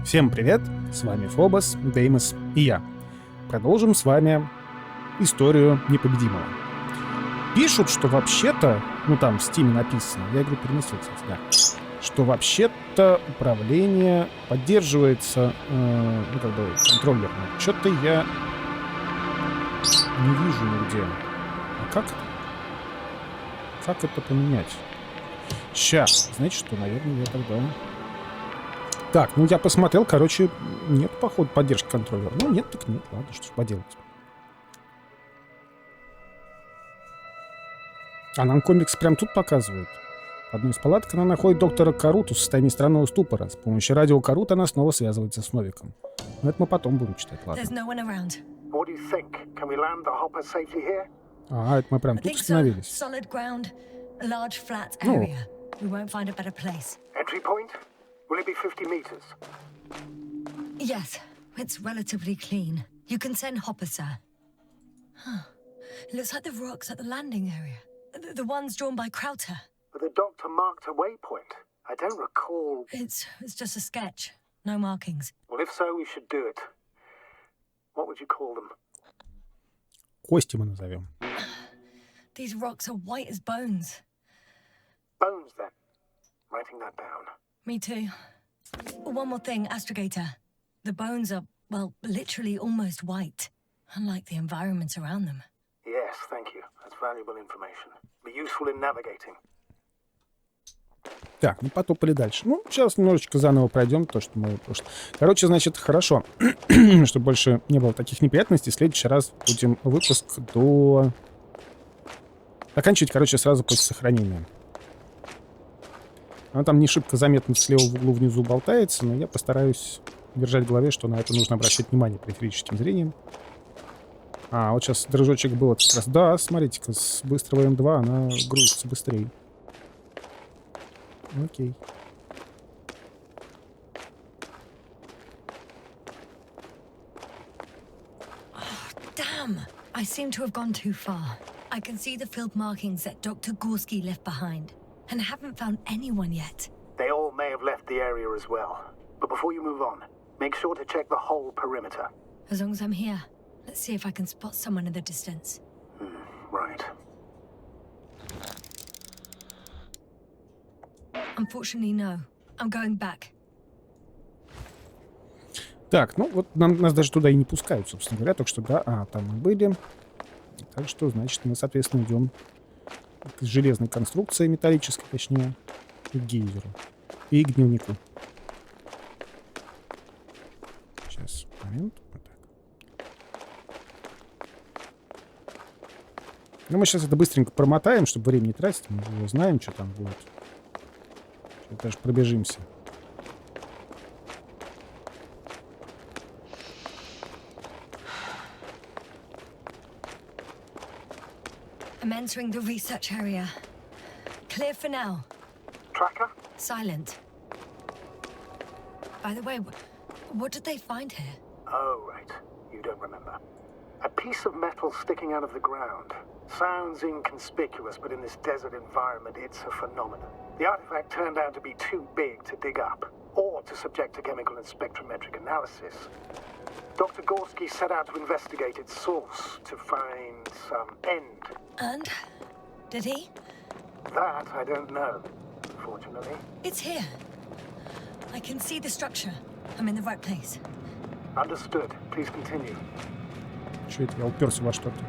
Всем привет, с вами Фобос, Деймос и я. Продолжим с вами историю непобедимого. Пишут, что вообще-то, ну там в Стиме написано, я игру переносил, кстати, да, что вообще-то управление поддерживается, ну как бы контроллером. Что-то я не вижу нигде. А как это поменять? Сейчас, знаете что, наверное, я тогда... Так, ну я посмотрел, короче, нет, походу, поддержки контроллера. Ну, нет, так нет, ладно, что ж поделать. А нам комикс прям тут показывают. В одной из палаток она находит доктора Каруту в состоянии странного ступора. С помощью радио Карута она снова связывается с Новиком. Но это мы потом будем читать, ладно. А, это мы прям тут остановились. Will it be 50 meters? Yes, it's relatively clean. You can send Hopper, sir. Huh. It looks like the rocks at the landing area. The ones drawn by Crowther. But the doctor marked a waypoint. I don't recall... It's just a sketch. No markings. Well, if so, we should do it. What would you call them? Кости мы назовем. These rocks are white as bones. Bones, then. Writing that down. Me too. One more thing, Astrogator. The bones are, well, literally almost white, unlike the environment around them. Yes, thank you. That's valuable information. Be useful in navigating. Так, ну потопали дальше. Ну, сейчас немножечко заново пройдем то, что мы прошлое. Короче, значит, хорошо. Чтобы больше не было таких неприятностей, в следующий раз будем выпуск до... Заканчивать, короче, сразу после сохранения. Она там не шибко заметно слева в углу внизу болтается, но я постараюсь держать в голове, что на это нужно обращать внимание периферическим зрением. А, вот сейчас дрожочек был как раз. Да, смотрите-ка, с быстрого М2 она грузится быстрее. Окей. Damn! I seem to have gone too far. I can see the field markings that Dr. Gorski left behind. And haven't found anyone yet. They all may have left the area as well. But before you move on, make sure to check the whole perimeter. As long as I'm here, let's see if I can spot someone in the distance. Right. Unfortunately, no. I'm going back. Так, ну вот нас даже туда и не пускают, собственно говоря. Так что да, там мы были. Так что, значит, мы, соответственно, идем к железной конструкции, металлической, точнее, и к гейзеру. И к дневнику. Сейчас, момент. Вот так. Ну, мы сейчас это быстренько промотаем, чтобы время не тратить. Мы уже знаем, что там будет. Сейчас даже пробежимся. I'm entering the research area. Clear for now. Tracker? Silent. By the way, what did they find here? Oh, right. You don't remember. A piece of metal sticking out of the ground. Sounds inconspicuous, but in this desert environment, it's a phenomenon. The artifact turned out to be too big to dig up, or to subject to chemical and spectrometric analysis. Dr. Gorski set out to investigate its source to find some end. And? Did he? That I don't know, unfortunately. It's here. I can see the structure. I'm in the right place. Understood. Please continue. Что это? Я уперся во что-то.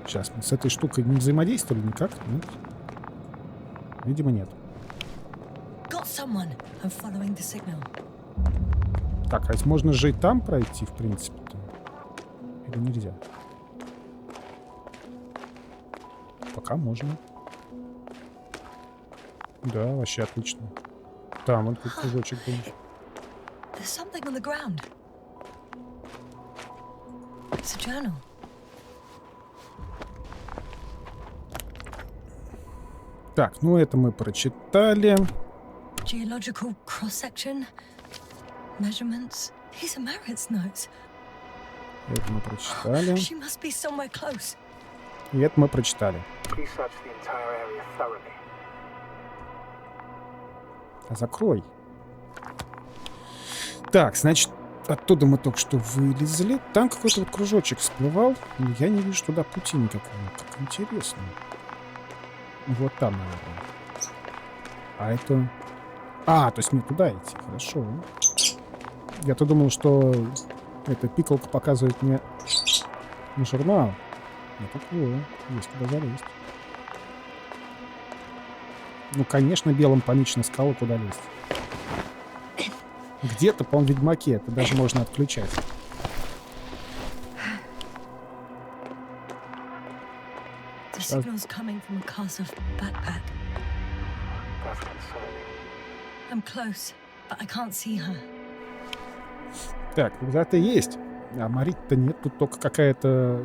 Сейчас мы с этой штукой не взаимодействовали никак? Нет? Видимо, нет. Так, а ведь можно же и там пройти, в принципе-то. Или нельзя? Пока можно. Да, вообще отлично. Там вот тут кружочек был. Так, ну это мы прочитали. Geological cross-section, measurements. These are Marit's notes. Это мы прочитали. She must be somewhere close. И это мы прочитали. Закрой. Так, значит, оттуда мы только что вылезли. Там какой-то вот кружочек всплывал. Но я не вижу туда пути никакого. Как интересно. Вот там, наверное. А это... А, то есть мне туда идти. Хорошо. Я-то думал, что эта пикалка показывает мне журнал. Ну, такое. Есть куда залезть. Ну, конечно, белым помечена скала, куда лезть. Где-то, по-моему, в Ведьмаке это даже можно отключать. Сейчас. Так, куда-то есть. А Мариты-то нет. Тут только какая-то...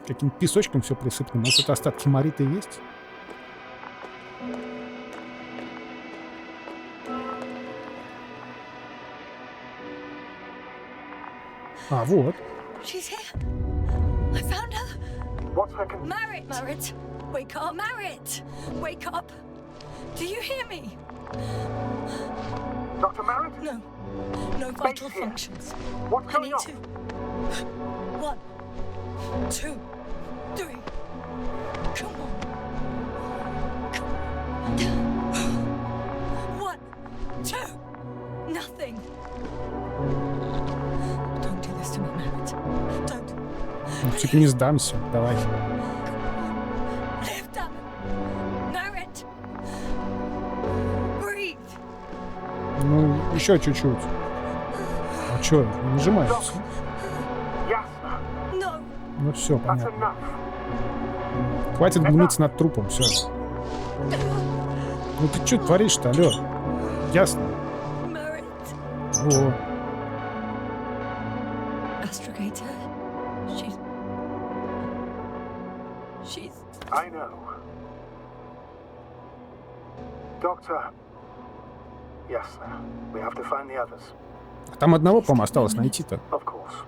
Каким-то песочком все присыпано. Может, это остатки Мариты есть? А, вот. She's here. I found her. What's happening? Marit, wake up. Marit, wake up. Do you hear me? Dr. Marit? No vital functions. What's going on? 1, 2, 3. Come on. 1, 2. Nothing. Ну, типа не сдамся. Давай. Ну, еще чуть-чуть. А чё, не нажимается? Ну все, понятно. Хватит глумиться над трупом, все. Ну ты что творишь-то, алё? Ясно. О. I know. Doctor. Yes, sir. We have to find the others. А там одного, по-моему, осталось найти-то. Of course.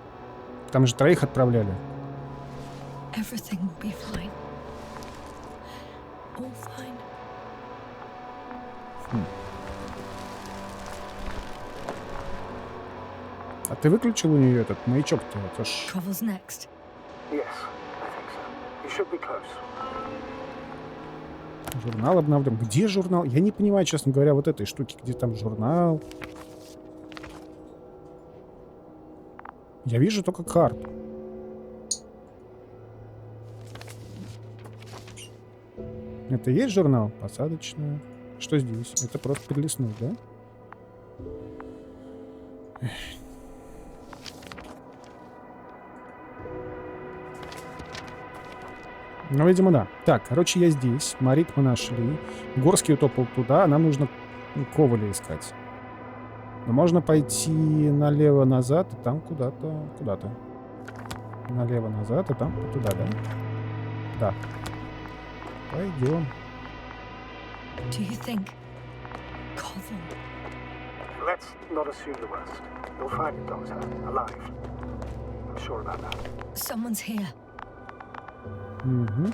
Там же 3 отправляли. Everything will be fine. All fine. А ты выключил у нее этот маячок-то? Это ж... Travels next. Yes, I think so. You should be close. Журнал обновлен. Где журнал? Я не понимаю, честно говоря, вот этой штуки. Где там журнал? Я вижу только карту. Это есть журнал? Посадочная. Что здесь? Это просто перелистнуть, да? Ну, видимо, да. Так, короче, я здесь. Марит мы нашли. Горский утопал туда. Нам нужно Коваля искать. Но можно пойти налево-назад, и там куда-то... Куда-то. Налево-назад, и там туда, да? Да. Пойдем. Do you think Koval? Let's not assume the worst. You'll find the doctor alive. I'm sure about that. Someone's here. Угу.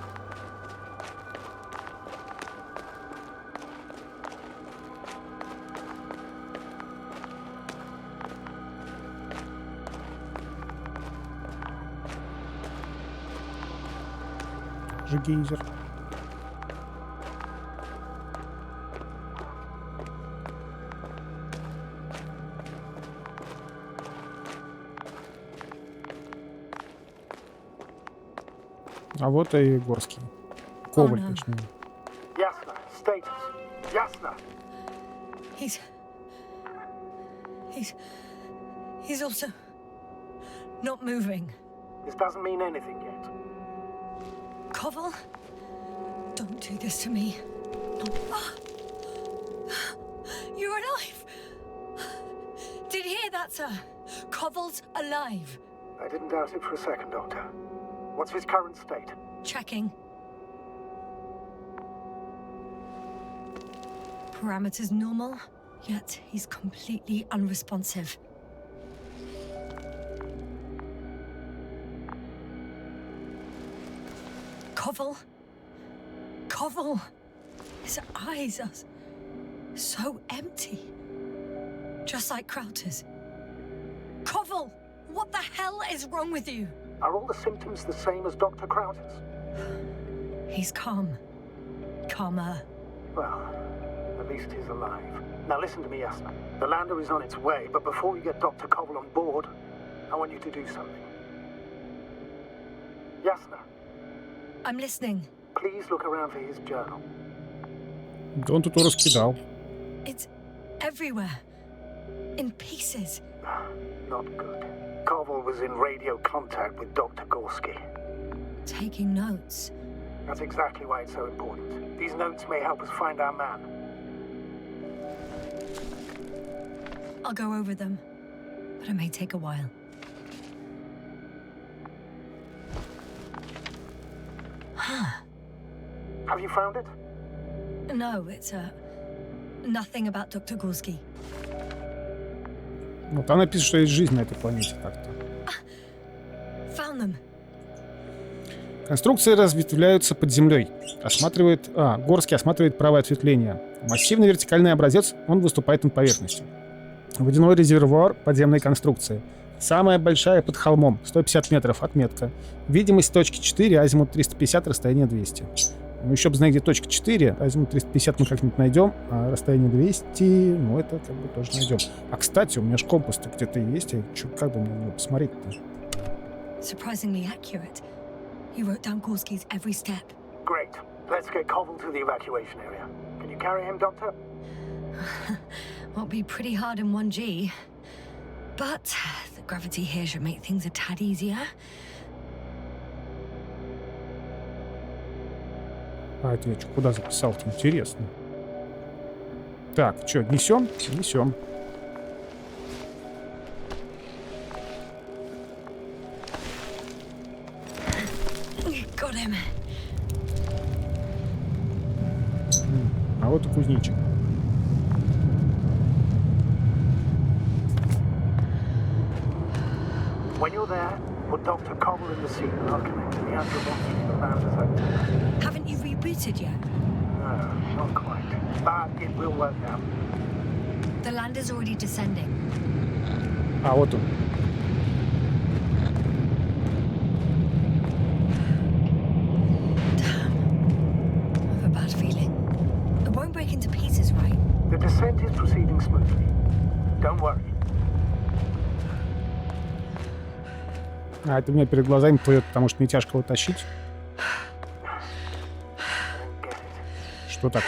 Гейзер. А вот и Горский. Коваль, точнее. Ясно. Статус. Ясно. He's also not moving. This doesn't mean anything yet. Koval, don't do this to me. You're alive. Did you hear that, sir? Koval's alive. I didn't doubt it for a second, Doctor. What's his current state? Checking. Parameters normal, yet he's completely unresponsive. Koval? Koval? His eyes are So empty. Just like Crowter's. Koval, what the hell is wrong with you? Are all the symptoms the same as Dr. Crowder's? He's calm. Calmer. Well, at least he's alive. Now listen to me, Yasna. The lander is on its way, but before you get Dr. Koval on board, I want you to do something. Yasna, I'm listening. please look around for his journal. Да он тут его раскидал. It's everywhere. In pieces. Not good. Koval was in radio contact with Dr. Gorski. Taking notes. That's exactly why it's so important. These notes may help us find our man. I'll go over them. But it may take a while. Have you found it? No, it's nothing about Dr. Gorski. Ну, там написано, что есть жизнь на этой планете так-то. Found them. Конструкции разветвляются под землей. Горский осматривает правое ответвление. Массивный вертикальный образец, он выступает над поверхностью. Водяной резервуар подземной конструкции. Самая большая под холмом, 150 метров, отметка. Видимость точки 4, азимут 350, расстояние 200. Ну, еще бы знать, где точка 4, азимут 350 мы как-нибудь найдем, а расстояние 200, ну, это как бы тоже найдем. А, кстати, у меня же компас-то где-то есть, как бы мне на него посмотреть-то? Surprisingly accurate. You wrote down Gorski's every step. Great. Let's get Koval to the evacuation area. Can you carry him, Doctor? Won't be pretty hard in 1G. But the gravity here should make things a tad easier. А это я куда записал-то? Интересно. Так, что, несем? Несем. Got him. А вот и кузнечик. When you're there, put Dr. Koval in the seat and I'll connect to the Androbot to the lander's activity. Haven't you rebooted yet? No, not quite. But it will work now. The lander's already descending. А вот он. Damn. I have a bad feeling. It won't break into pieces, right? The descent is proceeding smoothly. Don't worry. А это у меня перед глазами плывет, потому что мне тяжко его тащить. Что так?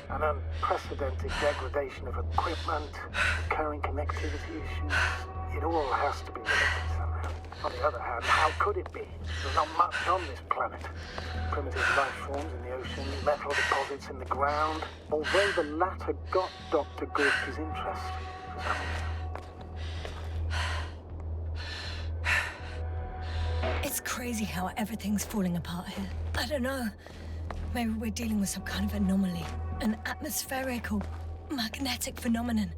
An unprecedented degradation of equipment, recurring connectivity issues. It all has to be related somehow. On the other hand, how could it be? There's not much on this planet. Primitive life forms in the ocean, metal deposits in the ground. Although the latter got Dr. Gorski's interest for some reason. It's crazy how everything's falling apart here. I don't know. Maybe we're dealing with some kind of anomaly. An atmospheric or magnetic phenomenon.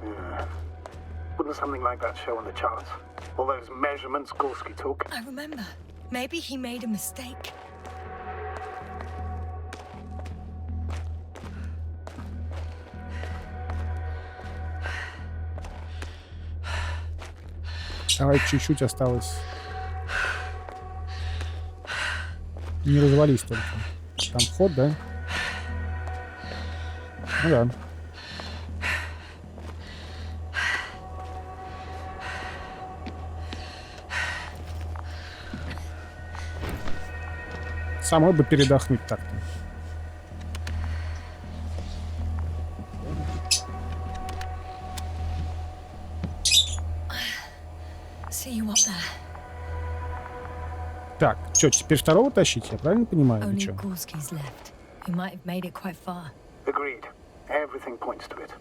Yeah. Wouldn't something like that show on the charts? All those measurements Gorski took? I remember. Maybe he made a mistake. Давай, чуть-чуть осталось. Не развались только. Там вход, да? Ну да. Самой бы передохнуть так-то. See you up there. Так, что, теперь второго тащить? Я правильно понимаю? Only Ничего. Gorski's left. He might have made it quite far. Agreed. Everything points to it.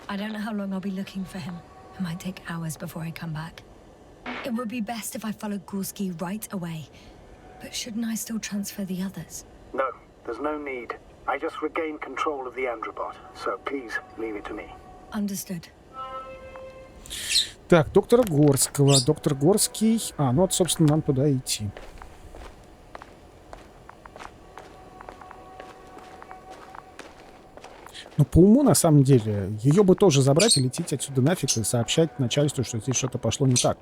I don't know how long I'll be looking for him. It might take hours before I come back. It would be best if I followed Gorski right away. But shouldn't I still transfer the others? No, there's no need. I just regained control of the Androbot, so please leave it to me. Understood. Так, доктора Горского. Доктор Горский. Ну вот, собственно, нам туда идти. Но по уму, на самом деле, ее бы тоже забрать и лететь отсюда нафиг и сообщать начальству, что здесь что-то пошло не так.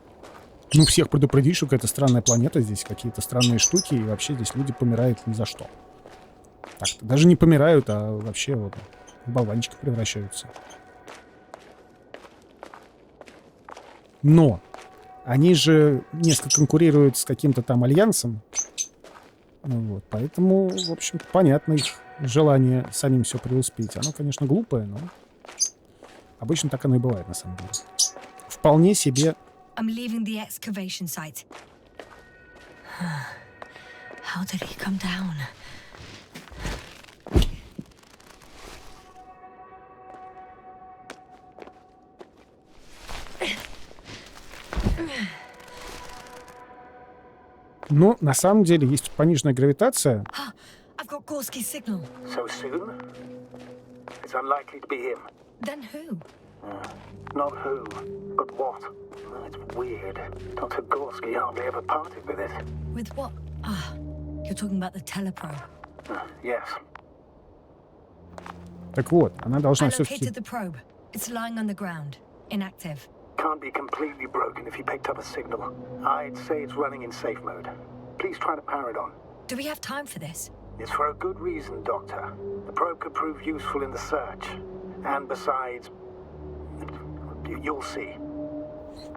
Ну, всех предупредить, что какая-то странная планета, здесь какие-то странные штуки, и вообще здесь люди помирают ни за что. Так-то даже не помирают, а вообще вот в болванчика превращаются. Но они же несколько конкурируют с каким-то там альянсом. Вот, поэтому, в общем, понятно их желание самим все преуспеть. Оно, конечно, глупое, но обычно так оно и бывает, на самом деле. Вполне себе... I'm leaving the excavation site. How did he come down? Но на самом деле есть пониженная гравитация. I've got Gorski's signal. So soon? It's unlikely to be him. Then who? Not who, but what. It's weird. Dr. Gorski hardly ever parted with it. With what? Ah, you're talking about the teleprobe. Yes. Так вот, она должна I все-таки... located the probe. It's lying on the ground, inactive. Can't be completely broken if you picked up a signal. I'd say it's running in safe mode. Please try to power it on. Do we have time for this? It's for a good reason, Doctor. The probe could prove useful in the search. And besides, you'll see.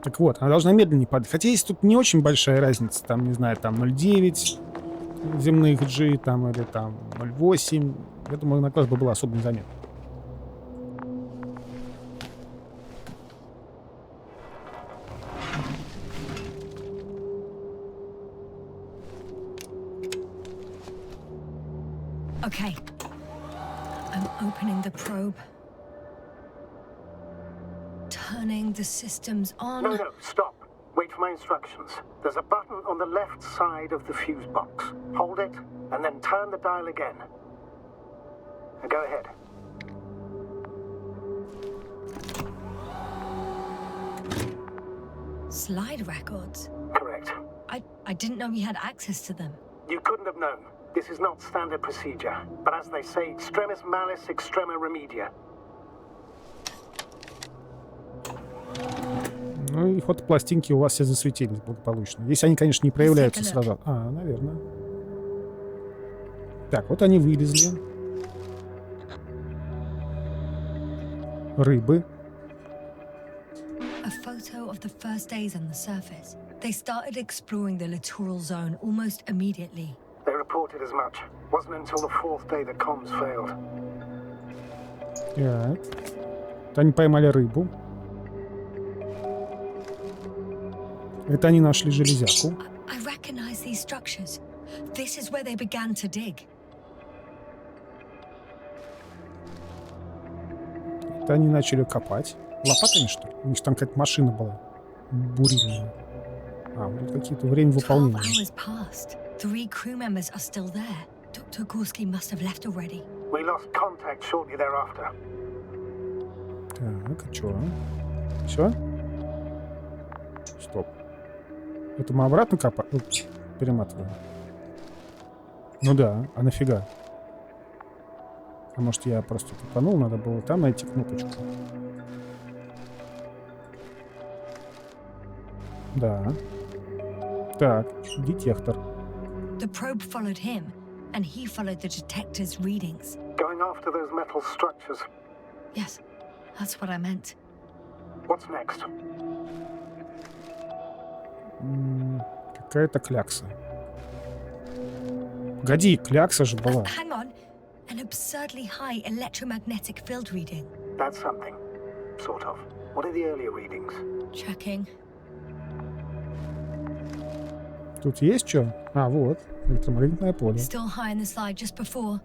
Так вот, она должна медленнее падать. Хотя есть тут не очень большая разница. Там, не знаю, там 0,9 земных G, там, или там 0,8. Я думаю, наклад бы было особо незаметно. Okay. I'm opening the probe. Turning the systems on. No, stop. Wait for my instructions. There's a button on the left side of the fuse box. Hold it, and then turn the dial again. Now go ahead. Slide records? Correct. I didn't know we had access to them. You couldn't have known. This is not standard procedure. But as they say, extremis malice, extrema remedia. Ну и фотопластинки у вас все засветились благополучно. Если они, конечно, не проявляются сразу. А, наверное. Так, вот они вылезли. Рыбы. A photo of the first days on the surface. They started exploring the littoral zone almost immediately. They reported as much. Wasn't until the fourth day that comms failed. Так. Вот они поймали рыбу. Это они нашли железяку. I recognize these structures. This is where they began to dig. Это они начали копать. Лопатами, что ли? У них там какая-то машина была. Бурильная. А, вот какие-то время 12 выполнения. hours passed. 3 crew members are still there. Dr. Gorski must have left already. We lost contact shortly thereafter. Так, а чё? Все? Стоп. Это мы обратно копаем? Перематываем. Ну да, а нафига? А может я просто тупанул, надо было там найти кнопочку. Да. Так, детектор. The probe followed him, and he followed the detector's readings. Going after those metal structures. Yes, that's what I meant. What's next? Какая-то клякса. Погоди, клякса же была. Hang on. An absurdly high electromagnetic field reading. That's something. Sort of. What are the earlier readings? Checking. Тут есть что? А, вот. Электромагнитное поле. Still high in the slide just before.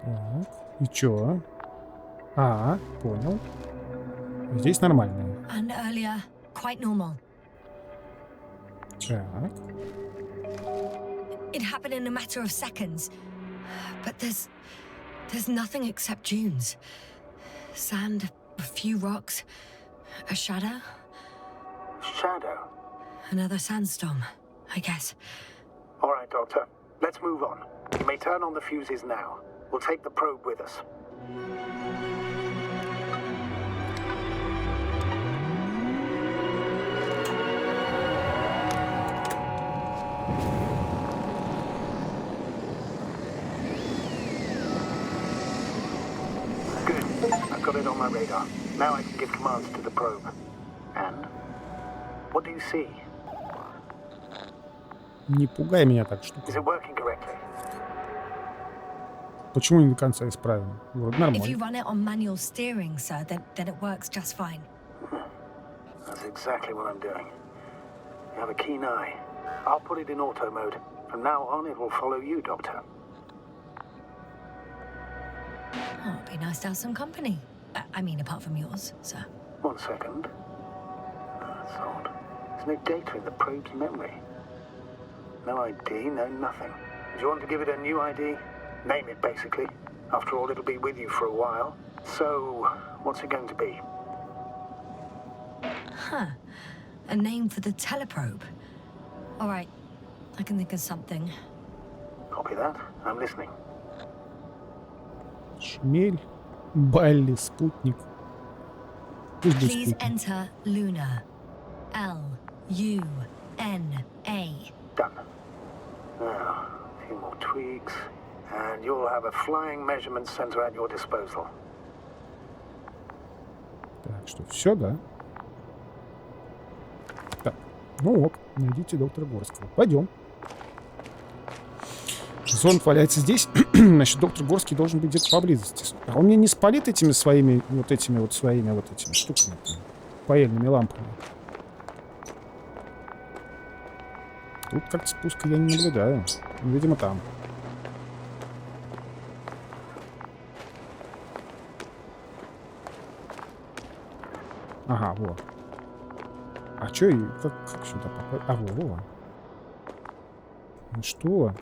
Так. И чё? А, понял. Здесь нормальное. And earlier, quite normal. Так. It happened in a matter of seconds. But there's nothing except dunes. Sand, a few rocks, a shadow, Shadow. another sandstorm, I guess. All right, Doctor. Let's move on. You may turn on the fuses now. We'll take the probe with us. Good. I've got it on my radar. Now I can give commands to the probe. And? What do you see? Не пугай меня так, штука. Is it working correctly? Почему не до конца исправим? Вроде If you нормально. run it on manual steering, sir, then it works just fine. That's exactly what I'm doing. You have a keen eye. I'll put it in auto mode. From now on, it will follow you, Doctor. Oh, it'd be nice to have some company. I mean, apart from yours, sir. 1 second. That's odd. There's no data in the probe's memory. No ID, no nothing. Do you want to give it a new ID? Name it, basically. After all, it'll be with you for a while. So, what's it going to be? Huh. A name for the teleprobe. All right. I can think of something. Copy that. I'm listening. Шмель, Балли, спутник. Пусть будет Please спутник. enter Luna. L-U-N-A. Done. Now, a few more tweaks, and you'll have a flying measurement center at your disposal. Так, что, все, да? Так, ну ок, найдите доктора Горского. Пойдем. Зонд валяется здесь. Значит, доктор Горский должен быть где-то поблизости. А он мне не спалит этими своими штуками, паяльными лампами. Тут как-то спуска я не наблюдаю. Видимо, там. Ага, вот. А чё, как сюда попасть? А, во. Ну что?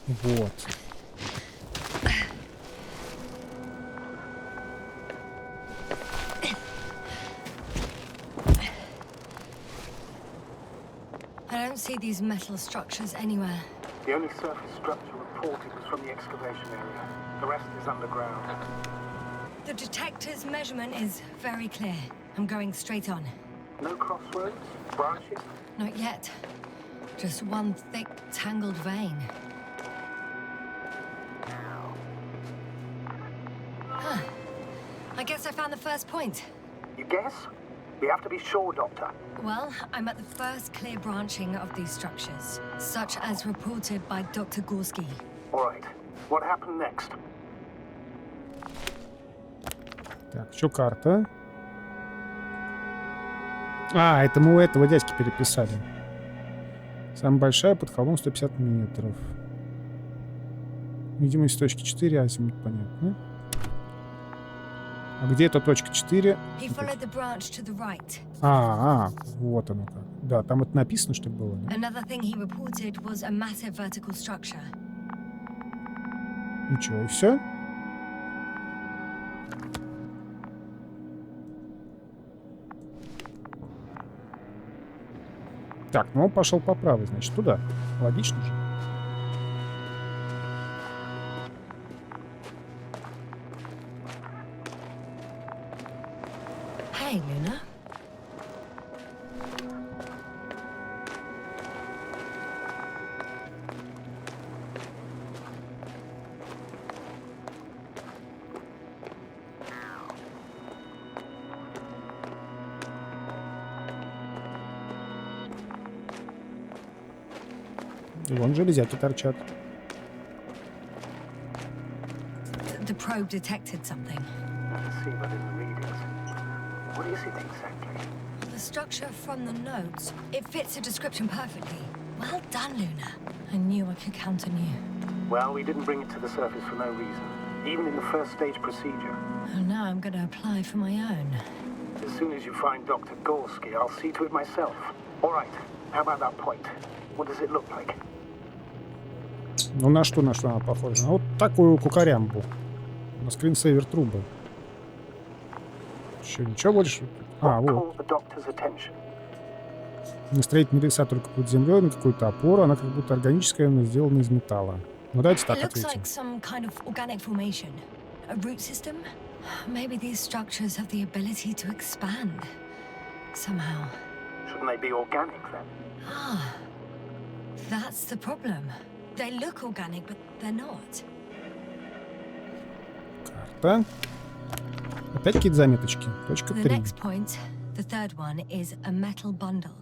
Вот. I don't see these metal structures anywhere. The only surface structure reported was from the excavation area. The rest is underground. The detector's measurement is very clear. I'm going straight on. No crossroads? Branches? Not yet. Just one thick, tangled vein. Huh. I guess I found the first point. You guess? We have to be sure, Doctor. Well, I'm at the first clear branching of these structures, such as reported by Dr. Gorski. All right. What happened next? Так, еще карта. А, это мы у этого дядьки переписали. Самая большая под холмом 150 метров. Видимость точки 4, азимут, понятно. А где эта точка 4? He followed the branch to the right. Вот оно как. Да, там это написано, что было, да? Another thing he reported was a massive vertical structure. И чё, и все? Так, ну он пошел по правой, значит, туда. Логично же. Hey, Luna. И вон железяки торчат. The probe detected something. Let's see what in the readings. What is it exactly? The structure from the notes. It fits the description perfectly. Well done, Luna. I knew I could count on you. Well, we didn't bring it to the surface for no reason. Even in the first stage procedure. And now I'm going to apply for my own. As soon as you find Dr. Gorski, I'll see to it myself. All right. How about that point? What does it look like? Ну на что она похожа? На вот такую кукарямбу. На скринсейвер трубы. Еще ничего больше? А, вот. На строительные леса только под землей, на какую-то опору. Она как будто органическая, но сделана из металла. Ну, давайте так It looks ответим. like some kind of organic formation. A root system? Maybe these structures have the ability to expand. Somehow. Shouldn't they be organic then? Ah. That's the problem. They look organic, but they're not. Карта. Опять какие-то заметочки. Точка The 3. next point, the third one, is a metal bundle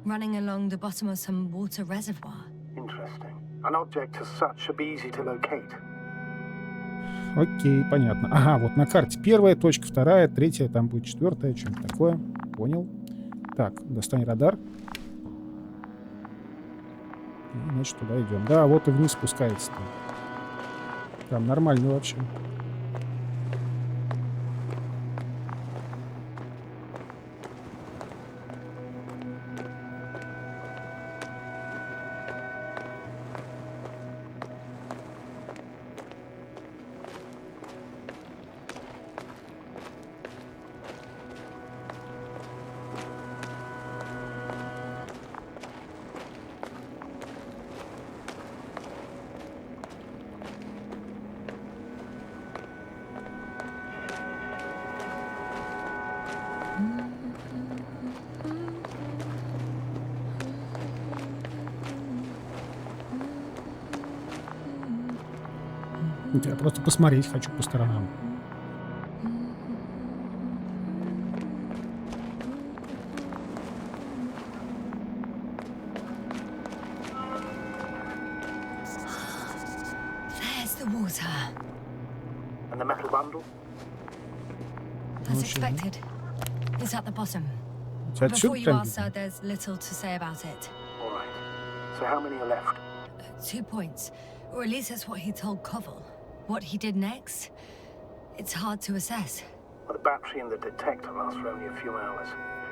running along the bottom of some water reservoir. Interesting. An object as such should be easy to locate. Окей, понятно. Ага, вот на карте первая точка, вторая, третья, там будет четвертая, что-нибудь такое. Понял. Так, достань радар. И, значит, туда идем. Да, вот и вниз спускается. Там нормально вообще. Я просто посмотреть хочу по сторонам. There's the water. And the metal bundle? As expected. It's at the bottom. У тебя Before отсюда you прям ask, видно? sir, there's little to say about it. All right. So how many are left? 2 points. Or at least that's what he told Koval. What he did next, it's hard to assess. Well, the battery in the detector lasts for only a few hours,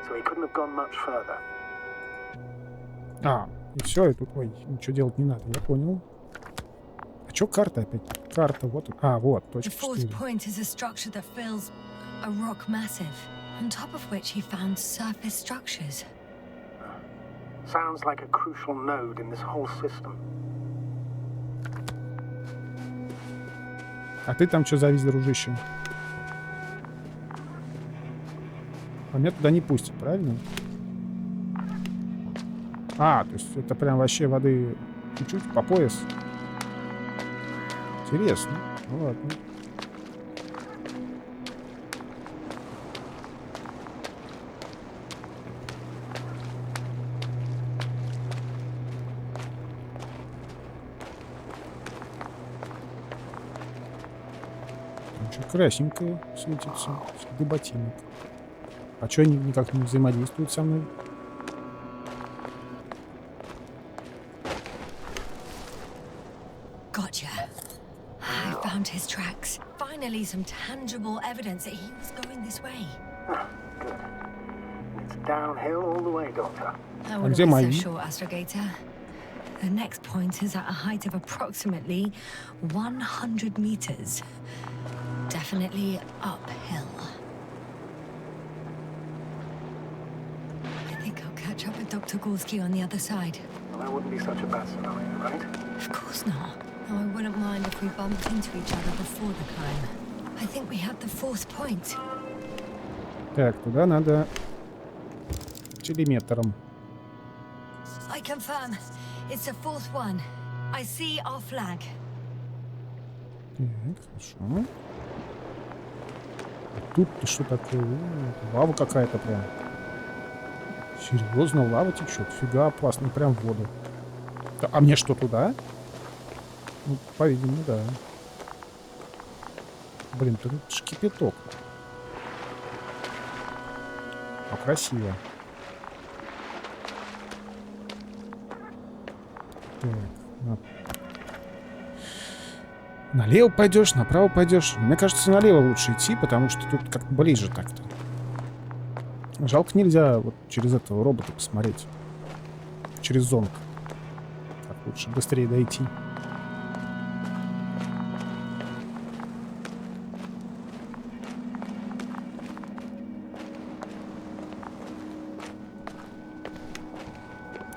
so he couldn't have gone much further. А, и все, и тут, ой, ничего делать не надо, я понял. А чё карта опять? Карта, вот. А, вот, The точка fourth 4. point is a structure that fills a rock massive, on top of which he found surface structures. Sounds like a crucial node in this whole system. А ты там что завис, дружище? А меня туда не пустят, правильно? А, то есть это прям вообще воды чуть-чуть по пояс. Интересно. Ну ладно. Там что красненькое светится. Следы ботинок. А что они никак не взаимодействуют со мной? Gotcha. I found his tracks. Finally, some tangible evidence that he was going this way. Good. It's downhill all the way, Doctor. I wouldn't где be so мои? sure, Astrogator. The next point is at a height of approximately 100 meters. Definitely uphill. I think I'll catch up with Dr. Gorski on the other side. Well, that wouldn't be such a bad scenario, right? Of course not. Though I wouldn't mind if we bumped into each other before the climb. I think we have the fourth point. Так, туда надо телеметром. I confirm. It's the fourth one. I see our flag. Так, хорошо. А тут-то что такое? О, лава какая-то прям. Серьезно, лава течет? Фига опасно, прям в воду. А мне что, туда? Ну, по-видимому, да. Блин, тут ж кипяток. А красиво. Так, налево пойдешь, направо пойдешь. Мне кажется, налево лучше идти, потому что тут как-то ближе так-то. Жалко, нельзя вот через этого робота посмотреть. Через зонт. Как лучше быстрее дойти.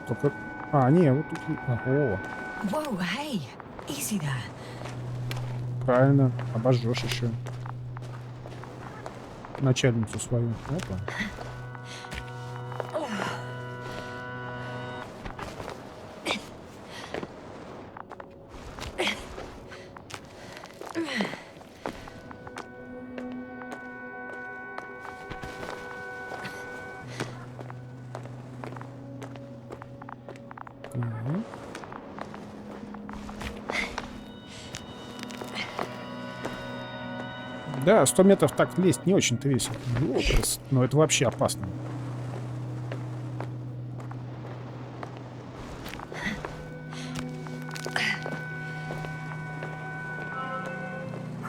Только... А, не, вот тут... О, Whoa, hey! Easy there. Правильно, обожжешь еще начальницу свою. Опа. Мгм. Да, 100 метров так лезть не очень-то весело. Но это вообще опасно.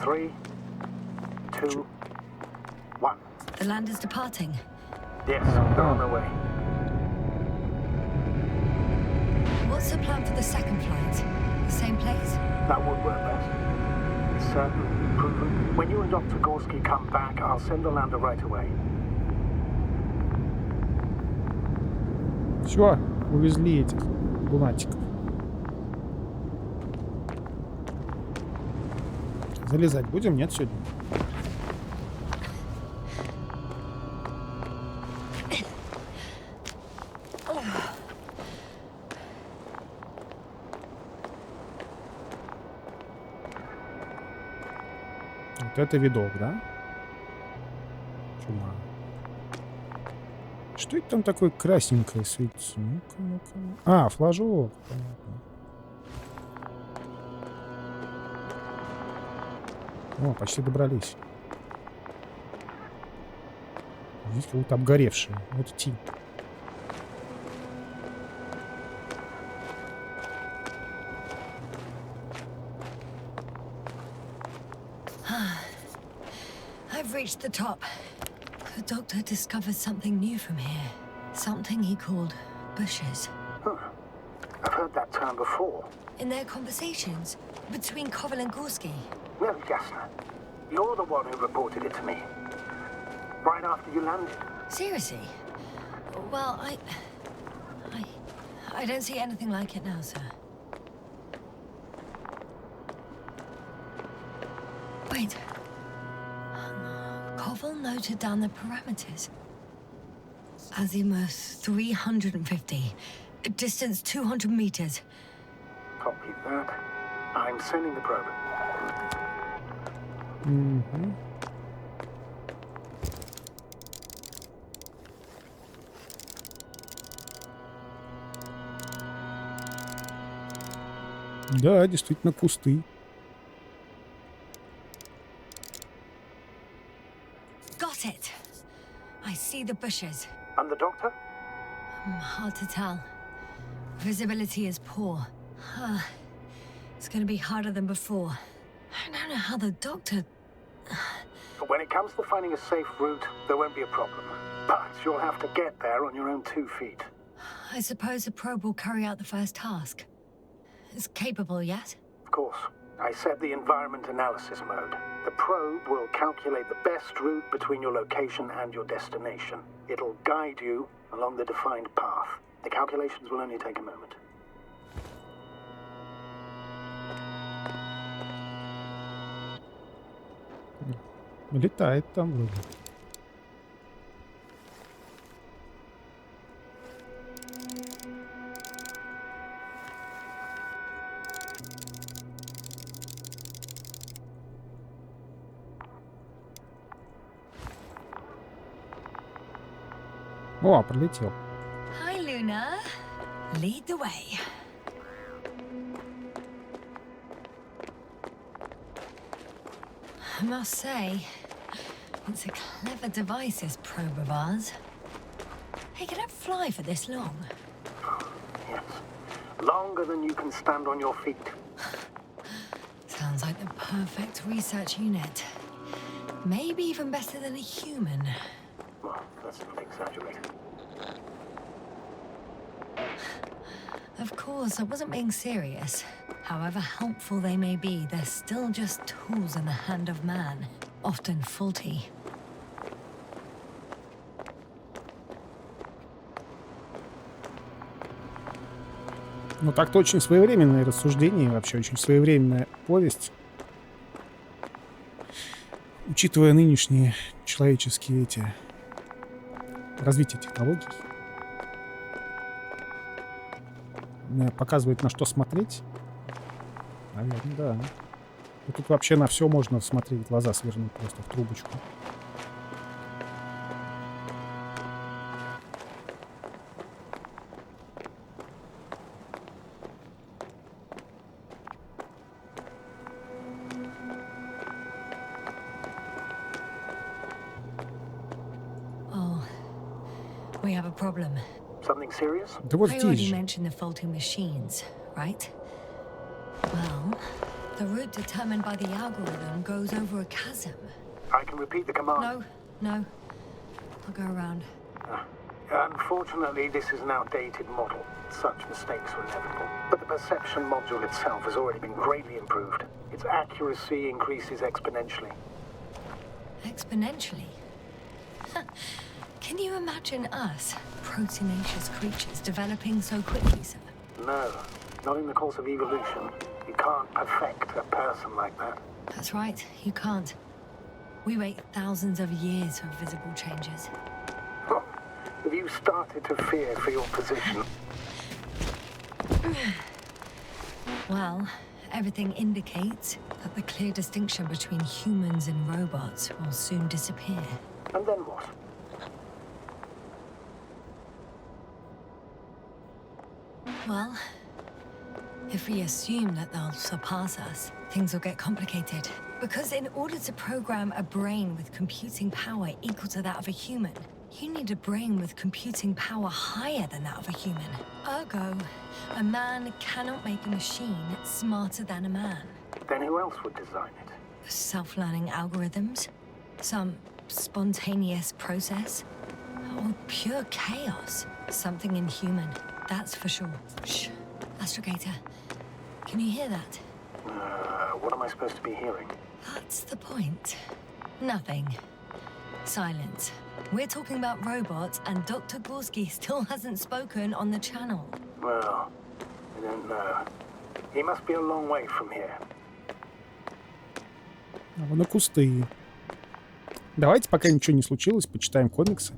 Three, two, one. The land is departing. Yes, they're on their way. What's the plan for the second flight? The same place? That would work best. Certain, proven. When you and Dr. Gorski come back, I'll send the lander right away. Все, увезли этих лунатиков. Залезать будем? Нет, сегодня? Вот это видок, да? Чума. Что это там такое красненькое светится? Ну-ка, ну-ка. А, флажок. Понятно. О, почти добрались. Здесь как-то обгоревшие. Вот тень. I've reached the top. The doctor discovered something new from here. Something he called bushes. Huh. I've heard that term before. In their conversations between Koval and Gorski. No, Jasna. You're the one who reported it to me. Right after you landed. Seriously? Well, I don't see anything like it now, sir. Wait. Koval noted down the parameters. Azimuth 350. Distance 200 meters. Copy that. I'm sending the probe. Угу. Да, действительно кусты. Got it. I see the bushes. And the doctor? Hard to tell. Visibility is poor. It's gonna be harder than before. I don't know how the doctor... When it comes to finding a safe route, there won't be a problem. But you'll have to get there on your own 2 feet. I suppose the probe will carry out the first task. It's capable yet? Of course. I set the environment analysis mode. The probe will calculate the best route between your location and your destination. It'll guide you along the defined path. The calculations will only take a moment. Летает там вроде. О, пролетел. Hi, Luna. Lead the way. I must say, it's a clever device, this probe of ours. Hey, can it fly for this long? Yes. Longer than you can stand on your feet. Sounds like the perfect research unit. Maybe even better than a human. Well, let's not exaggerate. Of course, I wasn't being serious. However helpful they may be, they're still just tools in the hand of man, often faulty. Ну, так-то очень своевременное рассуждение, вообще очень своевременная повесть. Учитывая нынешние человеческие развитие технологий. Показывает, на что смотреть. Наверное, да. И тут вообще на все можно смотреть, глаза свернуть просто в трубочку. We have a problem. Something serious? Да вот I здесь already же. mentioned the faulty machines, right? Well, the route determined by the algorithm goes over a chasm. I can repeat the command. No. I'll go around. Unfortunately, this is an outdated model. Such mistakes are inevitable. But the perception module itself has already been greatly improved. Its accuracy increases exponentially. Exponentially? Can you imagine us, proteinaceous creatures, developing so quickly, sir? No, not in the course of evolution. You can't perfect a person like that. That's right, you can't. We wait thousands of years for visible changes. Oh, have you started to fear for your position? Well, everything indicates that the clear distinction between humans and robots will soon disappear. And then what? Well, if we assume that they'll surpass us, things will get complicated. Because in order to program a brain with computing power equal to that of a human, you need a brain with computing power higher than that of a human. Ergo, a man cannot make a machine smarter than a man. Then who else would design it? Self-learning algorithms? Some spontaneous process? Or pure chaos? Something inhuman, that's for sure. Shh. Astrogator, can you hear that? What am I supposed to be hearing? That's the point. Nothing. Silence. We're talking about robots, and Dr. Gorski still hasn't spoken on the channel. Well, I don't know. He must be a long way from here. А вон и кусты. Давайте, пока ничего не случилось, почитаем комиксы.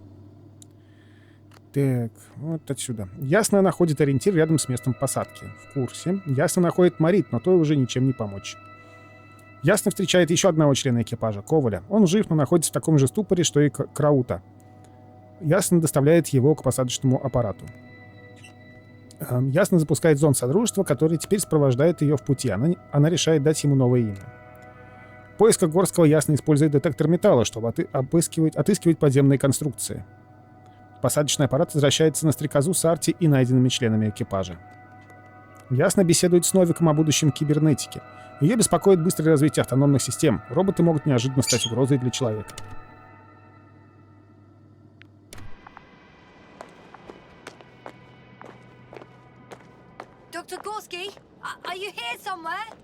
Так, вот отсюда. Ясно находит ориентир рядом с местом посадки. В курсе. Ясно находит Марит, но той уже ничем не помочь. Ясно встречает еще одного члена экипажа, Коваля. Он жив, но находится в таком же ступоре, что и Краута. Ясно доставляет его к посадочному аппарату. Ясно запускает зонд Содружества, который теперь сопровождает ее в пути. Она решает дать ему новое имя. В поисках Горского Ясно использует детектор металла, чтобы отыскивать подземные конструкции. Посадочный аппарат возвращается на стрекозу с Арти и найденными членами экипажа. Ясно беседует с Новиком о будущем кибернетики. Ее беспокоит быстрое развитие автономных систем. Роботы могут неожиданно стать угрозой для человека. Dr. Gorski, are you here somewhere?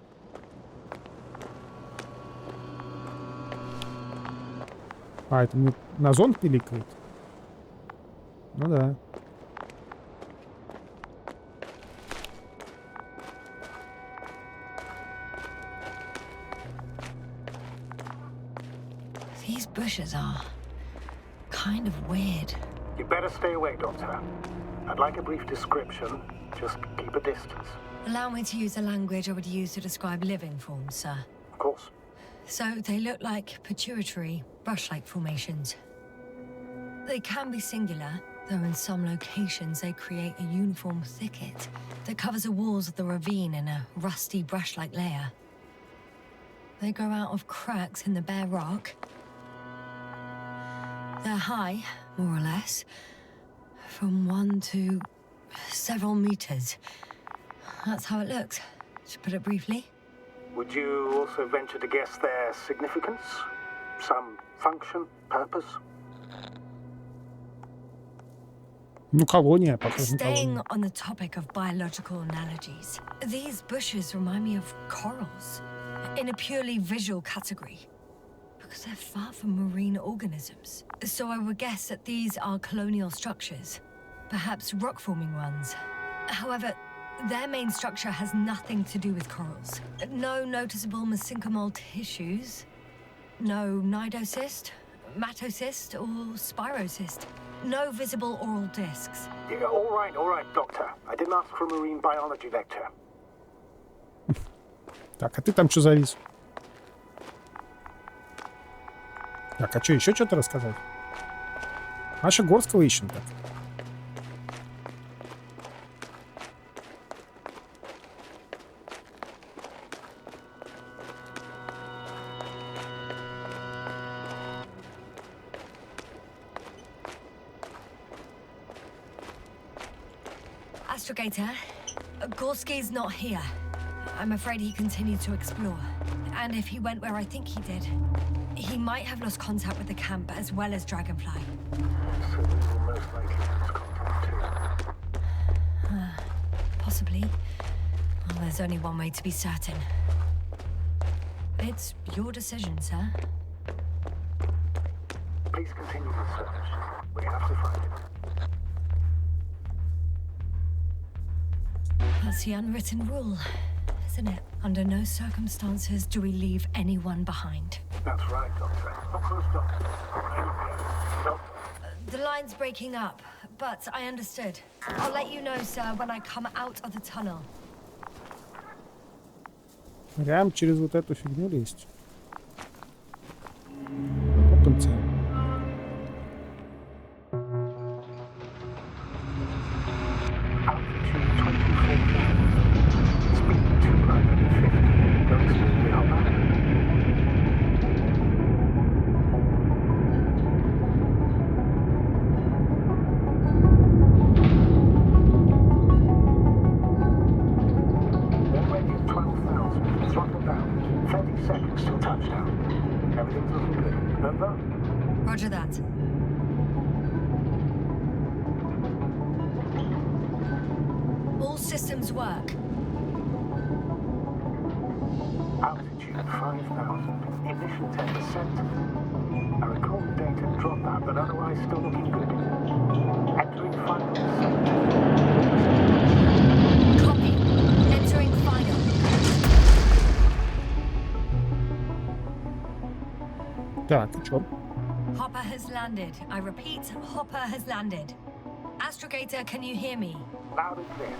А, это мне на зонд пиликает? Ну да. These bushes are kind of weird. You better stay away, Doctor. I'd like a brief description. Just keep a distance. Allow me to use the language I would use to describe living forms, sir. Of course. So they look like pituitary, brush-like formations. They can be singular, though in some locations they create a uniform thicket that covers the walls of the ravine in a rusty brush-like layer. They grow out of cracks in the bare rock. They're high, more or less, from 1 to several meters. That's how it looks, to put it briefly. Would you also venture to guess their significance? Some function, purpose? Ну, колония, похоже на Staying колонию. on the topic of biological analogies, these bushes remind me of corals, in a purely visual category, because they're far from marine organisms. So I would guess that these are colonial structures, perhaps rock-forming ones. However, Their main structure has nothing to do with corals. No noticeable mesenchymal tissues. No nidocyst, matocyst, or spirocyst. No visible oral discs. Yeah, all right, Doctor. I didn't ask for a marine biology lecture. Так, а ты там что завис? Так, а что, еще что-то рассказать? Маша Горского ищем так. Astrogator, Gorski's not here. I'm afraid he continued to explore. And if he went where I think he did, he might have lost contact with the camp as well as Dragonfly. So we will most likely lose contact too. Possibly. Well, there's only one way to be certain. It's your decision, sir. Please continue the search. We have to find it. That's the unwritten rule, isn't it? Under no circumstances do we leave anyone behind. That's right, Doctor. Doctor. The line's breaking up, but I understood. I'll let you know, sir, when I come out of the tunnel. Прям через вот эту фигню лезть. Потенциально. Roger that. All systems work. Altitude 5,000. Ignition 10%. I recall the data dropped out, but otherwise still looking good. Entering final descent. Copy. Entering final. Так, и чё? Hopper has landed. I repeat, Hopper has landed. Astrogator, can you hear me? Loud and clear.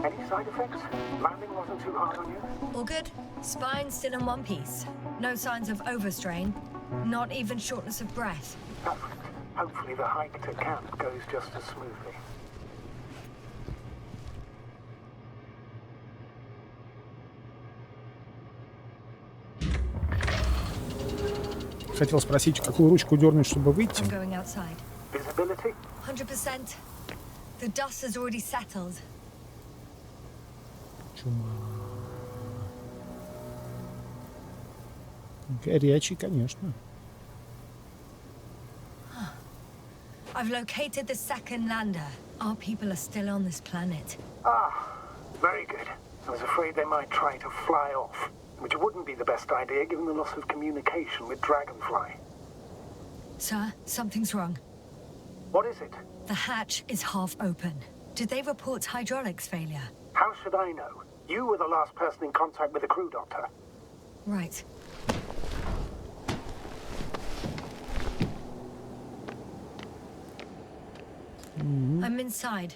Any side effects? Landing wasn't too hard on you? All good? Spine still in one piece. No signs of overstrain. Not even shortness of breath. Perfect. Hopefully the hike to camp goes just as smoothly. Хотел спросить, какую ручку дернуть, чтобы выйти. I'm going outside. Visibility? 100%. The dust has already settled. Чума. Горячий, конечно. I've located the second lander. Our people are still on this planet. Ah, very good. I was afraid they might try to fly off, which wouldn't be the best idea given the loss of communication with Dragonfly. Sir, something's wrong. What is it? The hatch is half open. Did they report hydraulics failure? How should I know? You were the last person in contact with the crew, Doctor. Right. I'm inside.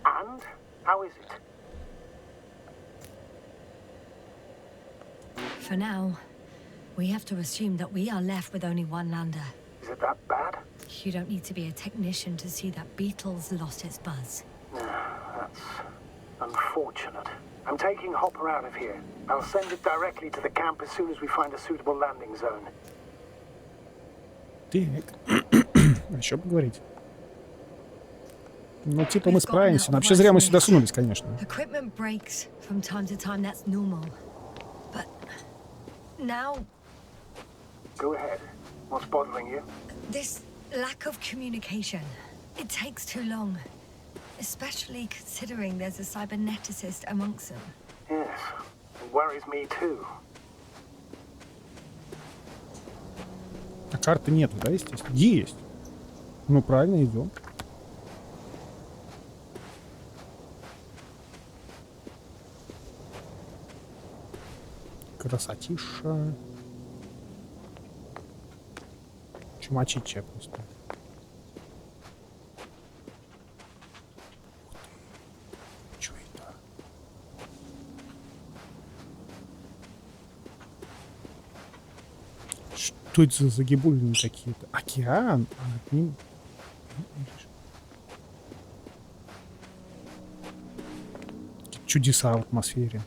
And? How is it? For now, we have to assume that we are left with only one lander. Is it that bad? You don't need to be a technician to see that Beetle's lost its buzz. That's unfortunate. I'm taking Hopper out of here. I'll send it directly to the camp as soon as we find a suitable landing zone. Так. А что поговорить? Ну, типа мы справимся. Вообще зря мы сюда сунулись, конечно. Equipment breaks from time to time, that's normal. But now... Go ahead. What's bothering you? This lack of communication. It takes too long. Especially considering there's a cyberneticist amongst them. Yes. It worries me too. А карты нету, да, естественно? Есть. Ну, правильно, идем. Красотища. Чумачича просто. Чё это? Что это за загибульные какие-то? Океан? А над ним... Чудеса в атмосфере.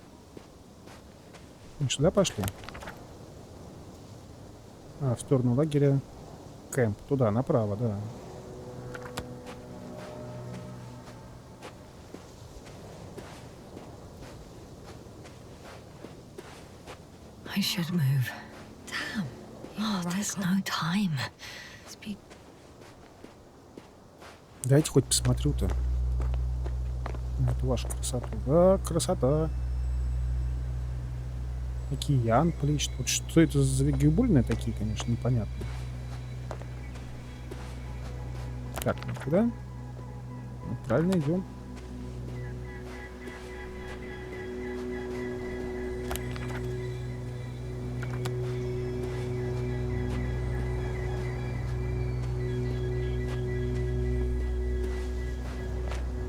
Мы сюда пошли? А, в сторону лагеря. Кэмп. Туда, направо, да. I should move. Damn. Oh, there's no time. Дайте хоть посмотрю-то. На эту вашу красоту. Да, красота. Океан плещет. Вот что это за загибульные такие, конечно, непонятно. Так, ну куда? Ну, правильно идем.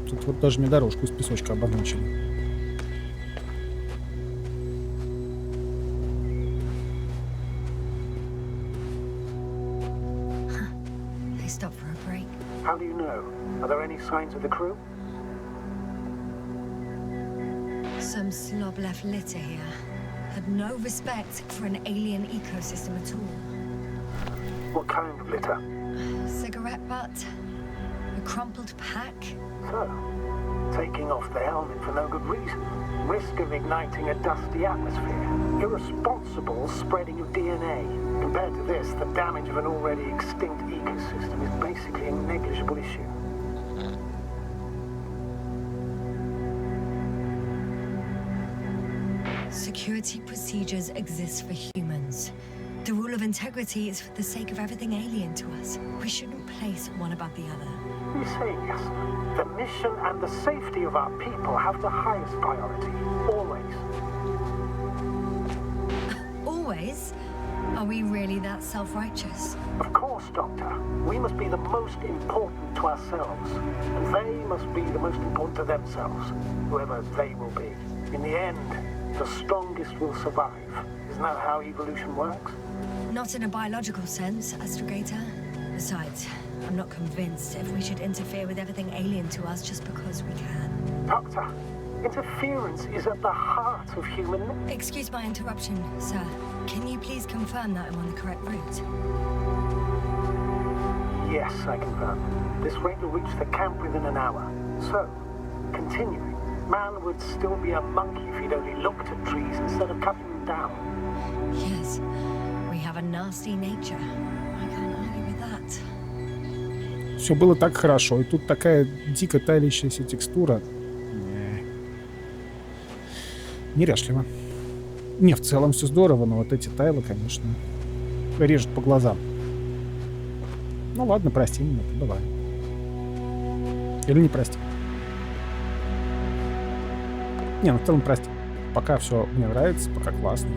Тут вот даже мне дорожку из песочка обозначили. How do you know? Are there any signs of the crew? Some slob left litter here. Had no respect for an alien ecosystem at all. What kind of litter? Cigarette butt? A crumpled pack? So, taking off the helmet for no good reason. Risk of igniting a dusty atmosphere. Irresponsible spreading of DNA. Compared to this, the damage of an already extinct ecosystem is basically a negligible issue. Security procedures exist for humans. The rule of integrity is for the sake of everything alien to us. We shouldn't place one above the other. You say yes. The mission and the safety of our people have the highest priority. Always. Always? Are we really that self-righteous? Of course, Doctor. We must be the most important to ourselves. And they must be the most important to themselves. Whoever they will be. In the end, the strongest will survive. Isn't that how evolution works? Not in a biological sense, Astrogator. Besides, I'm not convinced if we should interfere with everything alien to us just because we can. Doctor, interference is at the heart of human... Excuse my interruption, sir. Can you please confirm that I'm on the correct route? Yes, I confirm. This rate will reach the camp within an hour. So, continuing, man would still be a monkey if he'd only looked at trees instead of cutting them down. Yes, we have a nasty nature. I can't argue with that. Все было так хорошо, и тут такая дико таящаяся текстура. Неряшливо. Не, в целом все здорово, но вот эти тайлы, конечно, режут по глазам. Ну ладно, прости меня, бывает. Или не прости. Не, ну в целом прости. Пока все мне нравится, пока классно.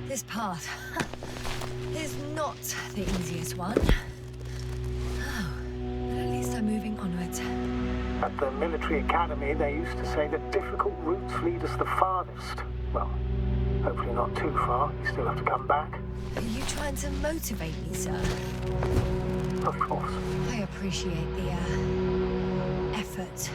This path is not the easiest one. Oh, but at least I'm moving onward. At the military academy, they used to say that difficult routes lead us the farthest. Well, hopefully not too far. You still have to come back. Are you trying to motivate me, sir? Of course. I appreciate the, effort.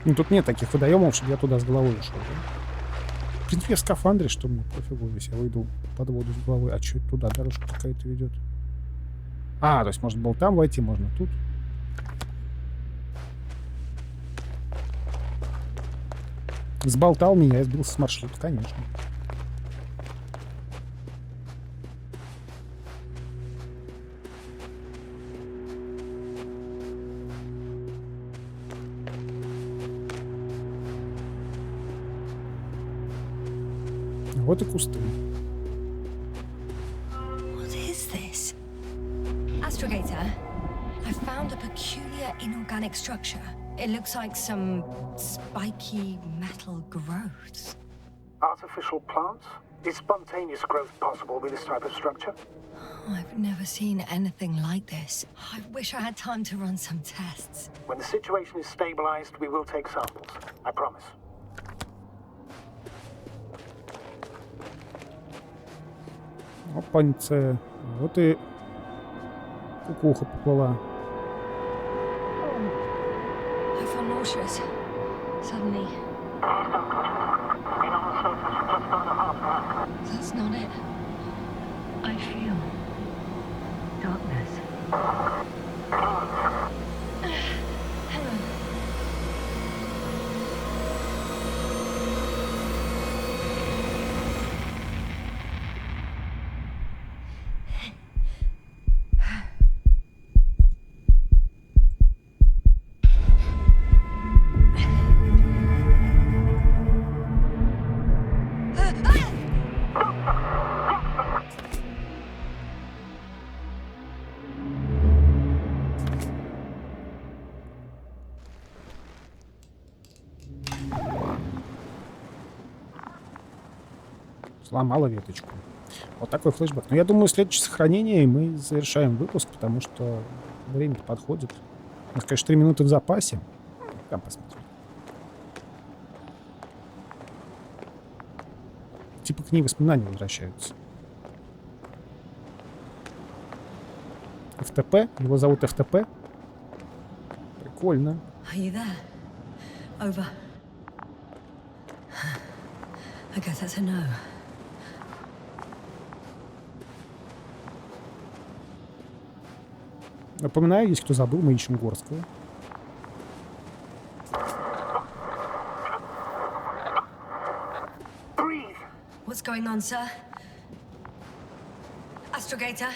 Ну, тут нет таких водоемов, чтобы я туда с головой ушел. Да? В принципе, я в скафандре, что мне пофигу, если я выйду под воду с головой. А что это туда? Дорожка какая-то ведет. А, то есть можно было там войти, можно тут. Сболтал меня и сбился с маршрута, конечно. Вот и кусты. What is this? Astrogator, I found a peculiar inorganic structure. It looks like some spiky metal growths. Artificial plants? Is spontaneous growth possible with this type of structure? I've never seen anything like this. I wish I had time to run some tests. When the situation is stabilized, we will take samples. I promise. Опаньце. Вот и кукуха поплыла. I feel nauseous. Suddenly. That's not it. I feel darkness. Hang on. Сломала веточку. Вот такой флешбэк. Но я думаю, следующее сохранение, и мы завершаем выпуск, потому что время-то подходит. У нас, конечно, 3 минуты в запасе. Там посмотрим. Типа к ней воспоминания возвращаются. ФТП? Его зовут ФТП? Прикольно. Are you there? Over. I guess that's a no. Напоминаю, если кто забыл, мы ищем Горского. What's going on, sir? Astrogator?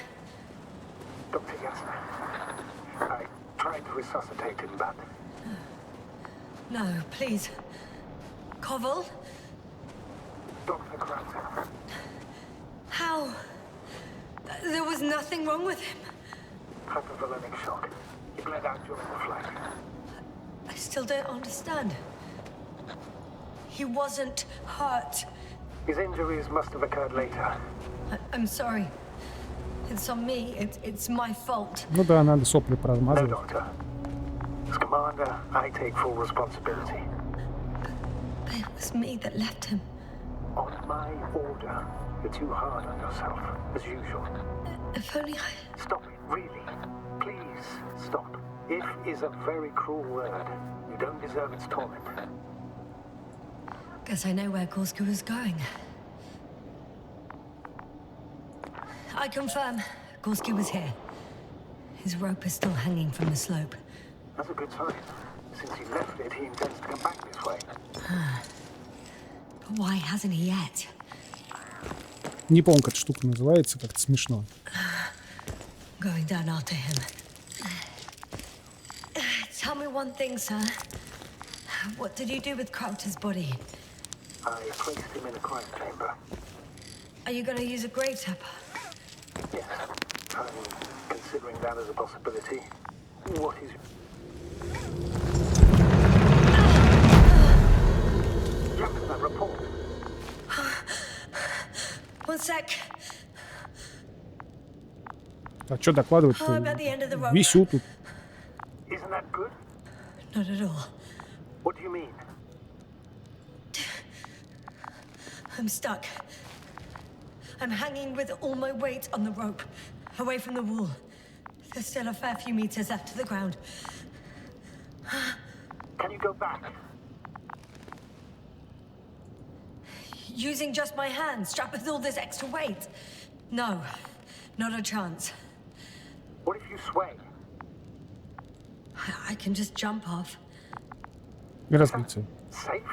Dr. Yasser, I tried to resuscitate him, but... No, please. Koval? Dr. Kratzer. How? There was nothing wrong with him. Hypovolemic shock. He bled out during the flight. I still don't understand. He wasn't hurt. His injuries must have occurred later. I'm sorry. It's on me. It's my fault. Ну да, надо сопли No, поразмазывать. Doctor. As commander, I take full responsibility. But it was me that left him. On my order. You're too hard on yourself, as usual. If only I... Stop it, really. Please, stop. If is a very cruel word. You don't deserve its torment. Guess I know where Gorski was going. I confirm, Gorski was here. His rope is still hanging from the slope. That's a good sign. Since he left it, he intends to come back this way. But why hasn't he yet? Не помню, как эта штука называется, как-то смешно. Going down after him. Tell me one thing, sir. What did you do with Crowter's body? I placed him in a quiet chamber. Are you going to use a grave tapper? Yes, I'm considering that as a possibility. What is... Look at that report. One sec. А что докладывать-то? How about the end of the rope? Висю тут. Isn't that good? Not at all. What do you mean? I'm stuck. I'm hanging with all my weight on the rope, away from the wall. There's still a fair few meters left to the ground. Can you go back? Using just my hands, strapped with all this extra weight? No, not a chance. What if you sway? I can just jump off. И разбиться. Safe?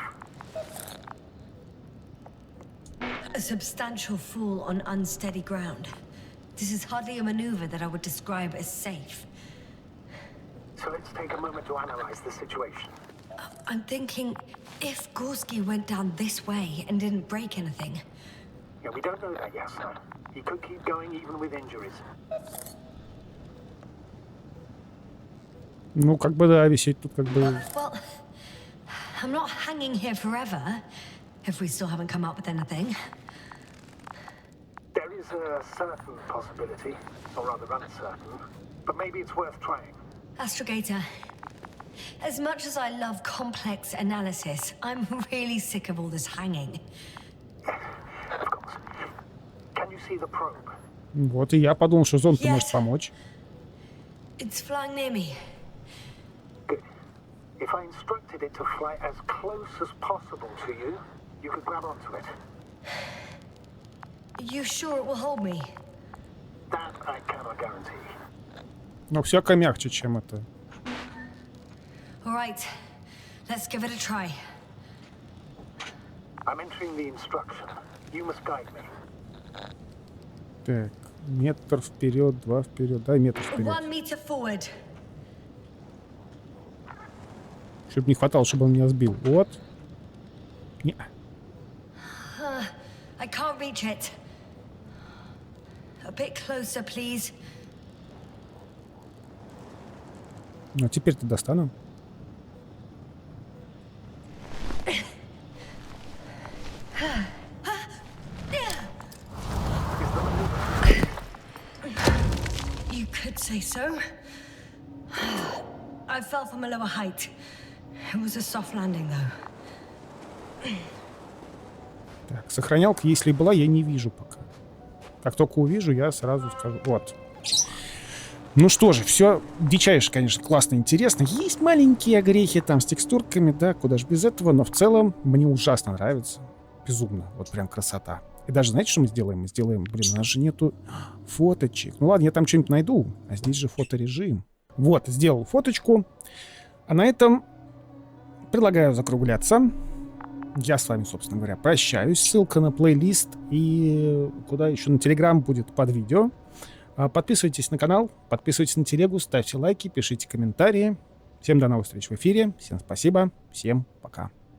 A substantial fall on unsteady ground. This is hardly a maneuver that I would describe as safe. So let's take a moment to analyze the situation. I'm thinking, if Gorski went down this way and didn't break anything, Yeah, we don't know that yet, sir. He could keep going even with injuries. Ну, как бы, да, висеть тут как бы... Well, I'm not hanging here forever, if we still haven't come up with anything. There is a certain possibility, or rather uncertain, but maybe it's worth trying. Astrogator, as much as I love complex analysis, I'm really sick of all this hanging. Of course. Can you see the probe? Вот и я подумал, что зонд Yes. может помочь. It's flying near me. Good. If I instructed it to fly as close as possible to you, you could grab onto it. You sure it will hold me? That I cannot guarantee. Но всяко мягче, чем это. All right, let's give it a try. I'm entering the instruction. You must guide me. Так, метр вперед, 2 вперед. Дай метр вперед. 1 meter forward. Чтобы не хватало, чтобы он меня сбил. Вот. Не. I can't reach it. A bit closer, please. Ну, теперь-то достану. You could say so. I fell from a lower height. It was a soft landing, though. Так, сохранялка, если была, я не вижу пока. Как только увижу, я сразу скажу. Вот. Ну что же, все дичайше, конечно, классно, интересно. Есть маленькие огрехи там с текстурками, да, куда же без этого, но в целом мне ужасно нравится. Безумно. Вот прям красота. И даже знаете, что мы сделаем? Мы сделаем, блин, у нас же нету фоточек. Ну ладно, я там что-нибудь найду. А здесь же фоторежим. Вот, сделал фоточку. А на этом предлагаю закругляться. Я с вами, собственно говоря, прощаюсь. Ссылка на плейлист и куда еще, на Телеграм будет под видео. Подписывайтесь на канал, подписывайтесь на телегу, ставьте лайки, пишите комментарии. Всем до новых встреч в эфире. Всем спасибо. Всем пока.